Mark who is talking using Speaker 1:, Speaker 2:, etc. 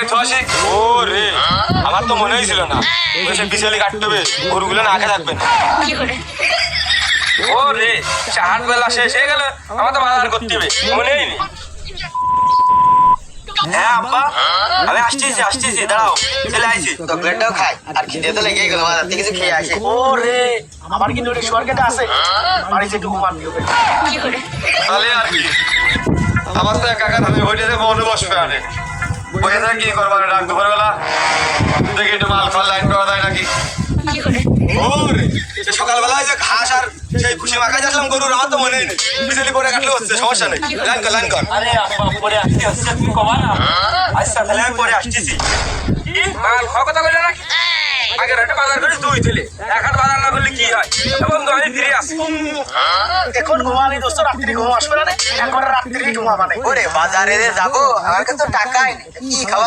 Speaker 1: তোয়াশিক ও রে আমার তো মনেই ছিল না সে বিশালি কাটতে হবে গরুগুলো না খেয়ে থাকবে না ও রে চার বেলা শেষ হয়ে গেল আমার তো বাজার করতে হবে মনেই নেই হ্যাঁ আব্বা আমি আসতেছি দাঁড়াও চলে আইছি
Speaker 2: চকলেটটাও খাই আর খিদে তো লেগেই গেল বাজার থেকে কিছু খেয়ে আসি।
Speaker 3: ও রে আমার কিন্তু অনেক শোয়ার খেতে আছে বাড়িতে একটু ঘুমাবি
Speaker 1: তাহলে আর কি আমার তো একা একা আমি হইতে মনে বসবে আনে বসে থাকি কি করবার রাত দুপুরবেলা দেখি একটু মাল ফাল লাইন করা যায় নাকি ওরে সে সকালবেলায় যে ঘাস আর সেই খুশি মাখাই আসলাম গরুর আমার তো মনেই নেই বিজলি করে কাটলে হচ্ছে সমস্যা নেই লাইন কর
Speaker 3: আরে আব্বা পরে আসতে আসতে তুমি কমা না
Speaker 1: আচ্ছা তাহলে আমি পরে আসতেছি মাল খাওয়া কথা বলে নাকি আগে একটা বাজার করে দুই দিলে এক হাত বাজার না করলে কি হয় বন্ধু আমি ফিরে আসি
Speaker 3: এখন ঘুমালি দোস্ত রাত্রি ঘুম আসবে না এখন রাত্রি ঘুমাবা নাই
Speaker 2: ওরে বাজারে যাবো আমার কাছে তো টাকাই নেই কি খাওয়া